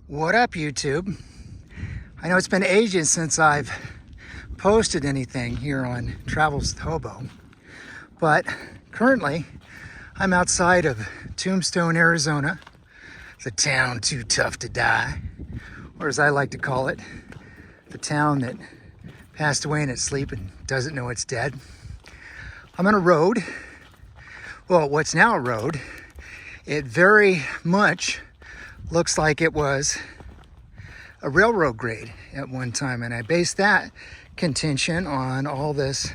What up, YouTube? I know it's been ages since I've posted anything here on Travels with Hobo, but currently I'm outside of Tombstone, Arizona, the town too tough to die, or as I like to call it, the town that passed away in its sleep and doesn't know it's dead. I'm on a road, well, what's now a road. It very much looks like it was a railroad grade at one time, and I based that contention on all this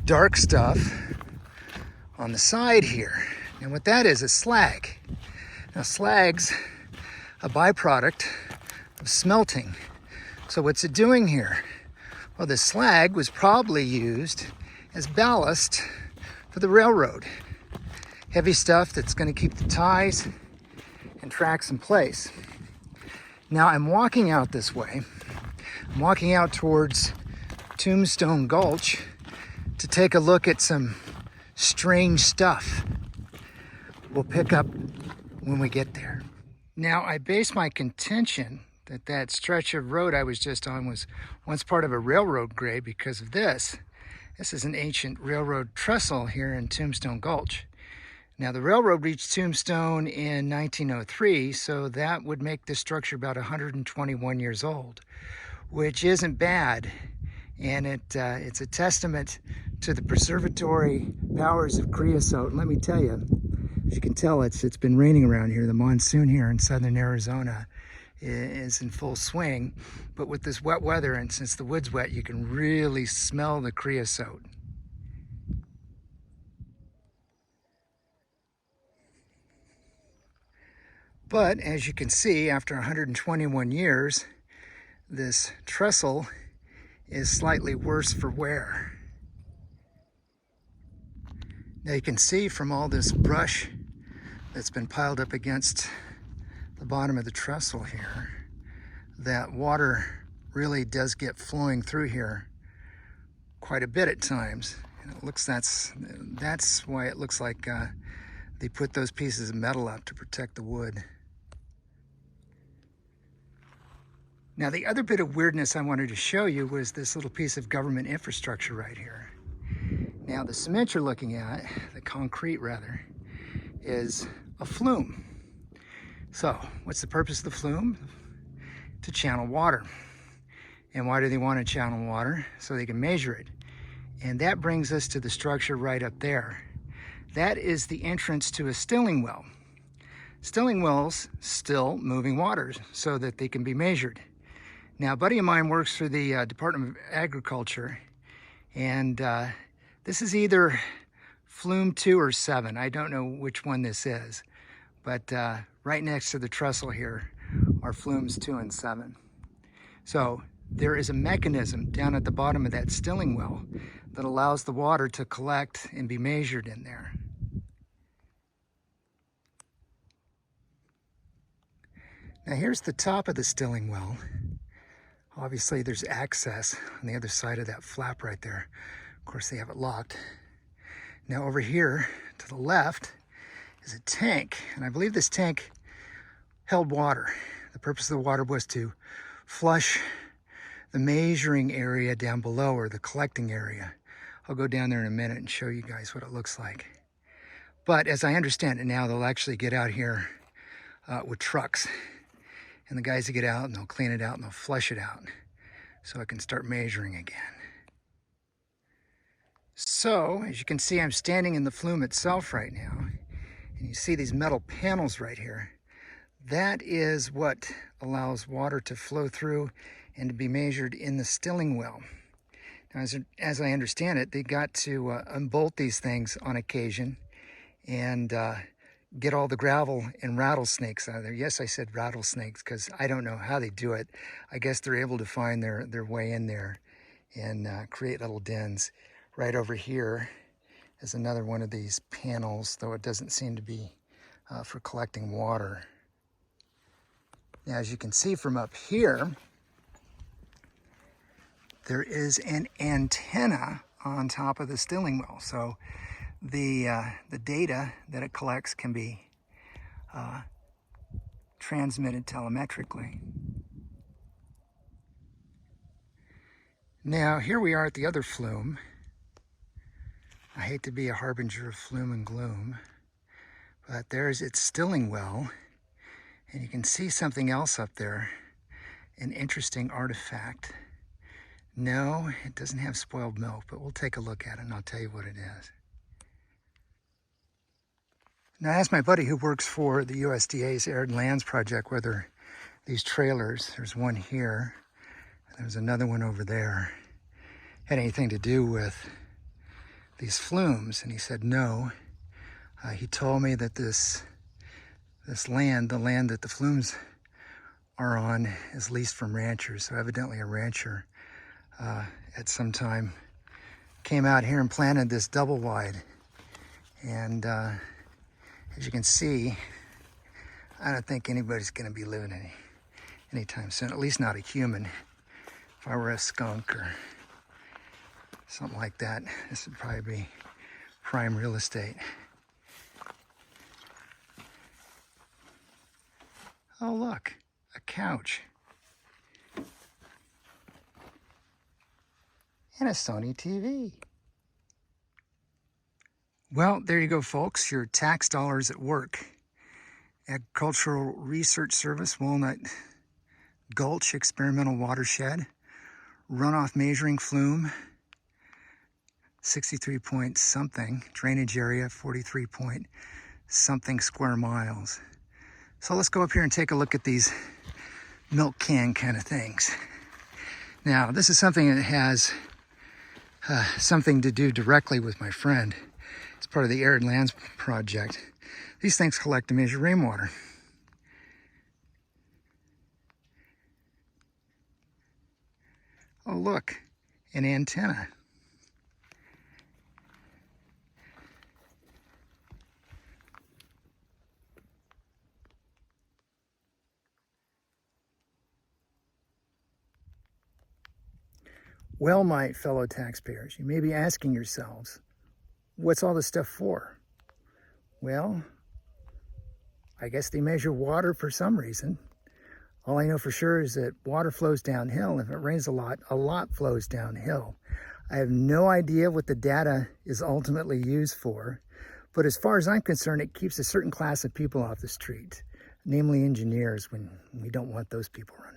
dark stuff on the side here. And what that is slag. Now slag's a byproduct of smelting. So what's it doing here? Well, the slag was probably used as ballast for the railroad. Heavy stuff that's going to keep the ties and tracks in place. Now I'm walking out this way. I'm walking out towards Tombstone Gulch to take a look at some strange stuff. We'll pick up when we get there. Now I base my contention that that stretch of road I was just on was once part of a railroad grade because of this. This is an ancient railroad trestle here in Tombstone Gulch. Now the railroad reached Tombstone in 1903, so that would make this structure about 121 years old, which isn't bad. And it's a testament to the preservatory powers of creosote. And let me tell you, as you can tell, it's been raining around here. The monsoon here in southern Arizona is in full swing. But with this wet weather, and since the wood's wet, you can really smell the creosote. But as you can see, after 121 years, this trestle is slightly worse for wear. Now you can see from all this brush that's been piled up against the bottom of the trestle here, that water really does get flowing through here quite a bit at times. And it looks, that's why it looks like they put those pieces of metal up to protect the wood. Now the other bit of weirdness I wanted to show you was this little piece of government infrastructure right here. Now the cement you're looking at, the concrete rather, is a flume. So what's the purpose of the flume? To channel water. And why do they want to channel water? So they can measure it. And that brings us to the structure right up there. That is the entrance to a stilling well. Stilling wells still moving waters so that they can be measured. Now, a buddy of mine works for the Department of Agriculture, and this is either flume 2 or 7. I don't know which one this is, but right next to the trestle here are flumes 2 and 7. So there is a mechanism down at the bottom of that stilling well that allows the water to collect and be measured in there. Now here's the top of the stilling well. Obviously there's access on the other side of that flap right there. Of course they have it locked. Now over here to the left is a tank, and I believe this tank held water. The purpose of the water was to flush the measuring area down below, or the collecting area. I'll go down there in a minute and show you guys what it looks like. But as I understand it now, they'll actually get out here with trucks. And the guys that get out and they'll clean it out and they'll flush it out so I can start measuring again. So as you can see, I'm standing in the flume itself right now, and you see these metal panels right here. That is what allows water to flow through and to be measured in the stilling well. Now, as I understand it, they got to unbolt these things on occasion and get all the gravel and rattlesnakes out of there. Yes, I said rattlesnakes because I don't know how they do it. I guess they're able to find their way in there and create little dens. Right over here is another one of these panels, though it doesn't seem to be for collecting water. Now, as you can see from up here, there is an antenna on top of the stilling well. So the data that it collects can be transmitted telemetrically. Now, here we are at the other flume. I hate to be a harbinger of flume and gloom, but there's its stilling well, and you can see something else up there, an interesting artifact. No, it doesn't have spoiled milk, but we'll take a look at it and I'll tell you what it is. Now, I asked my buddy who works for the USDA's Arid Lands Project whether these trailers, there's one here, and there's another one over there, had anything to do with these flumes, and he said no. He told me that this land, the land that the flumes are on, is leased from ranchers. So evidently a rancher at some time came out here and planted this double wide. And as you can see, I don't think anybody's going to be living anytime soon, at least not a human. If I were a skunk or something like that, this would probably be prime real estate. Oh, look, a couch. And a Sony TV. Well, there you go, folks. Your tax dollars at work. Agricultural Research Service, Walnut Gulch Experimental Watershed. Runoff measuring flume, 63 point something. Drainage area, 43 point something square miles. So let's go up here and take a look at these milk can kind of things. Now, this is something that has something to do directly with my friend. It's part of the Arid Lands Project. These things collect and measure rainwater. Oh, look, an antenna. Well, my fellow taxpayers, you may be asking yourselves, what's all this stuff for? Well, I guess they measure water for some reason. All I know for sure is that water flows downhill. If it rains a lot flows downhill. I have no idea what the data is ultimately used for, but as far as I'm concerned, it keeps a certain class of people off the street, namely engineers, when we don't want those people running.